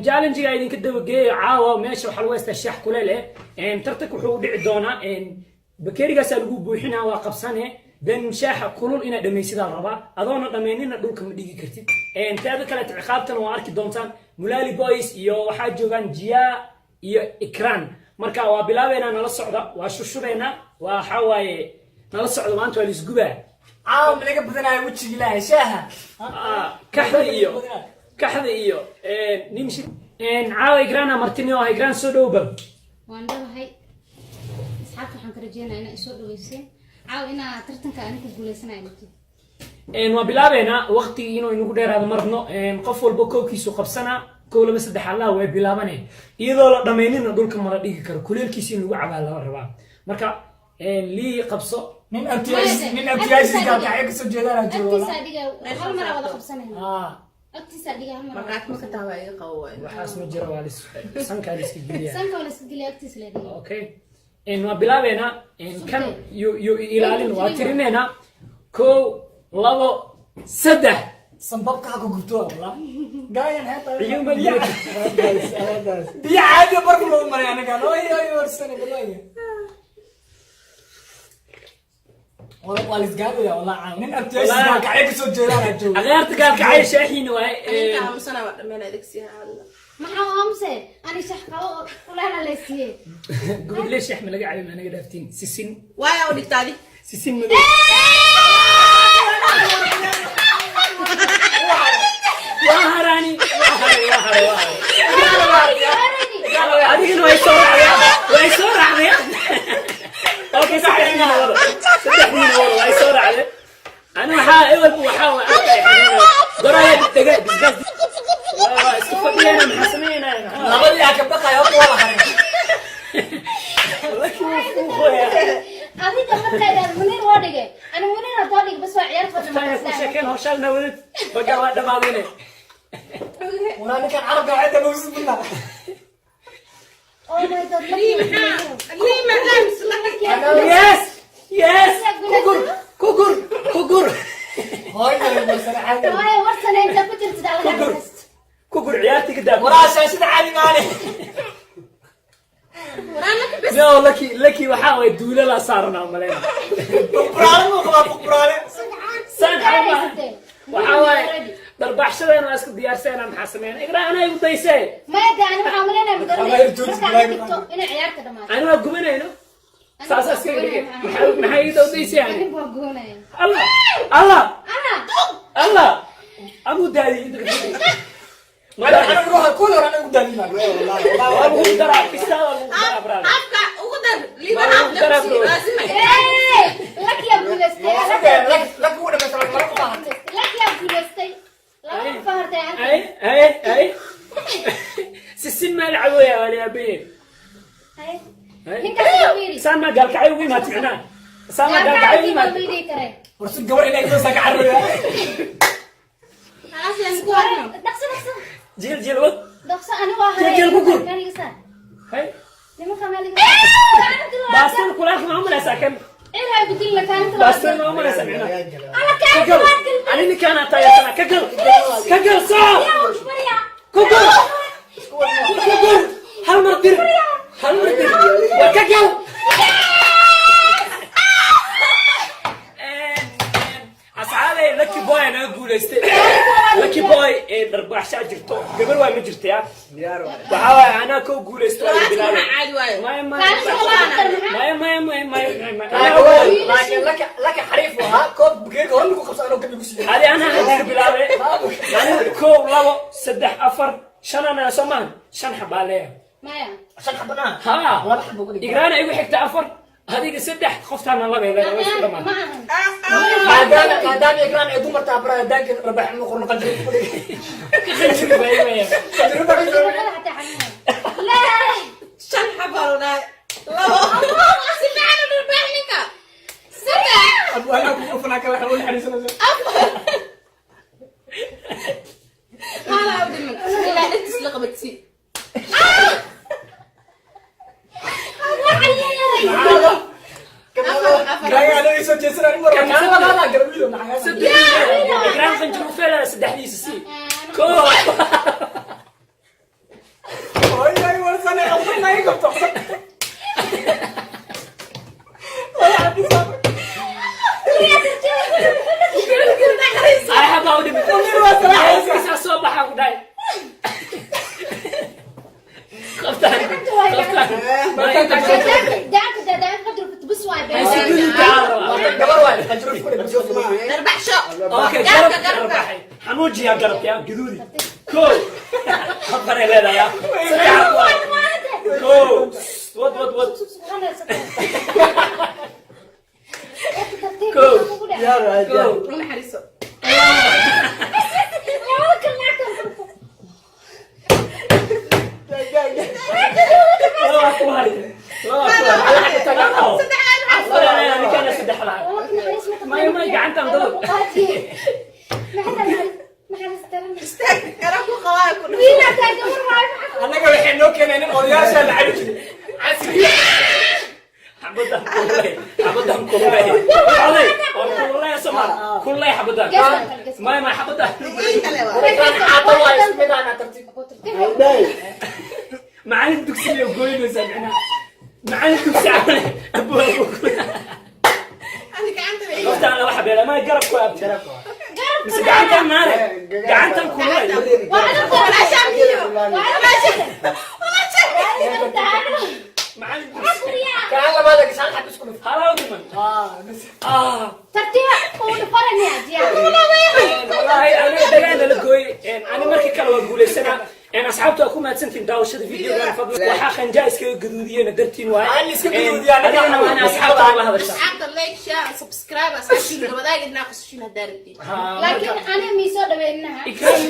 challenge idin ka dabageeyo caawa meesha waxa lagu haystaa shax kuleel tartanka wuxuu dhici doonaa bakerigaas lagu buuxinaa waa qabsane dan shaaxa kulul ina dhameysida raba adoona dhameynina dhulka ma dhigi kartid taada kale ciqaabtan waa arki doontaan Mulali Boys iyo waxa joogan Jiya iyo Ikran marka waa bilaabeena nala socda waa shushureena waa xawaaye nala socda maanta waa lisguba caawa malaga badanayo wajiga ilaahay shaaha kaxda iyo nimshi caawa Ikran martini oo Ikran soo dhowba waan dhawahay asxaabta waxaan ka rajeynayaa inay soo dhaweyseen caawa ina tartanka aan ku guuleysanayo waa bilaabeena waqti inuu inagu dheeraado marno qof walba koobkiisu qabsana koolaba saddex Allah way bilaabanay iyadoo la dhameynina dhulka mara dhigi karo kuleelkiisa inuu cabaal la rabaa marka li qabso min amtiyaasi ka ka soo jeedana jooga hal mar wada qabsanayna agtiisa dhiga hal mar markaad ma ka taabay qawo waxaas ma jiro waa sanka iska geliya sanka wala iska geliya agtiisa leeyahay okay waa bilaabeena kan yo ilaalin waa tirinayna ko labo saddex sanbabka ku gubto wala gaayan hata iyo maliya biya caadi barku loo maray anaga oy warsana galay wala isgaado ya wala min amtiyaasi ka ka soo jeedana jooga adeerta gaalkacay shaaxiina waa aniga amsana waa dhameena adeegsiya hada maxaa amse ani shax qabo kulana leesiye gubad leesh axmed laga caalim anaga dhaaftiin sisin waaya u dhigtaadi sisin madow waharani adigana way soo raacday okay saxina wada way soo raacday ana waxa waxa qoraya daga bisbas waa isku fadhiyana maxaa sameeyna labadii ka baqayo wala harin adiga markaa munir wadiga ana munir toodig bas waa ciyaar fadlan tahay ku sheekeen hawshalna wadad baga waa dhamaadine walaana kan arabka cida lagu subna oh my god lima lams yes kugur hooy masana caadi way warsana inta ku jirtid ala kugur ciyaartiga daa waraasha sida caadi maale no lucky waxa way duula la saarna maleena bubraale waxa way darbaxshadeen waa isku diyaarsanaa maxaa sameeyay Ikran ay u daysay ma gaani waxa maleena mudarris ina ciyaarta dhamaatay ana waa gubanayno saas iska dhigay maxay u daysay ani waa goonay Allah abu daadi inta ما أنا أروح أكل ولا أنا أقدر لما والله أقدر أقدر أبقى أقدر لما أقدر لازم لك يا بولستي لك هو ده مثلا مرة لك يا بولستي لا فهرت يعني أي سيسين ما يلعبوا يا ولي أبي هنك سيبيري سان ما قال كعيوي ما تعنى سان ما قال كعيوي ما ورسول جوال إنك توسع عرّي خلاص يا سكوارنا دقسة جيل ود دقسة أنا واحد جيل بقول كان يسار هاي لما خمالي باستن كلك ما عمره ساكن إيه هاي بدي لك أنت باستن ما عمره ساكن أنا كان أنا اللي كان أتايا كجل صار كجل هل مردير وكجل أصحابي لكي بوي أنا أقول لكي بوي درباح شاجرتو قبل واي ما جرت يا وحاول أنا كو أقول عادي واي ما لك حريف وها كوب بقيك هون نقول خمسة أنا وكم يقصي هذه أنا هدير بلاوي يعني كو لابو سدح أفر شن أنا سمان شن حباليه مايا عشان حبنا ها ولا بحب أقول إقران أيوة حكت أفر هذيك سدح خفت أنا الله بيلا ما دام يقران يدوم مرتابرة دانك ربح مخور نقدر لا شن حبالنا لا سمعنا نربح لك سمع أنا أقول فناك الله حول حريصنا ما لا أبدي منك لا أنت سلقبتي Gaya ada isu jeser aku orang mana mana gerbi lo nak. إقران خنجر فيلا سدح لي سي كو majruuf ku dhig darbaxsho اوكي garabka جرب garabka حنوجي يا قرب يا قدودي كو خبر يا ليلى يا كو ود كو يا راجل ma naxariiso لا اكواري لا انا كان اسدح لها ما قعدت انضرب istaag garabku qabaa ku anaga waxay noo keeneen odayaasha la cabi jiray casri حبدهم كلها والله يا سمر كلها حبدهم ما حبدهم xaata waa ismid ana tartiib معاني الدكسية وقوين وسامعنا معاني الدكسية أبوه ani gacanta bay قلت أنا واحد بيلا ما يقرب كواب بس قعدت معنا قعدت كلها معاني الدكسية kaan labaada gashaan xad isku dhuf هلا ودمن والله أنا دقينا لقوي أنا مركي كلا وأقول السنة أنا أصحابته أكون ما تسنتين داوشة فيديو كان فضل وحاخن جايز كي قدودية ندرتين واي أنا اسكت قدودية، أنا أصحابته على هذا الشيء asxaabta like share subscribe asxaabtiina wadaag idnaa qosashina hadaa rabtiin laakiin ana miisoo dhaweynaha إكرام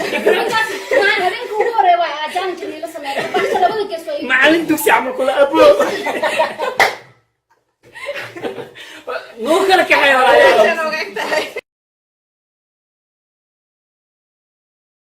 maan habeenka ugu horeeya waa ajaan jirnay la sameeyo balse labada gees waa معلم دوكسي عمل كله أبوه نور كلا كحيا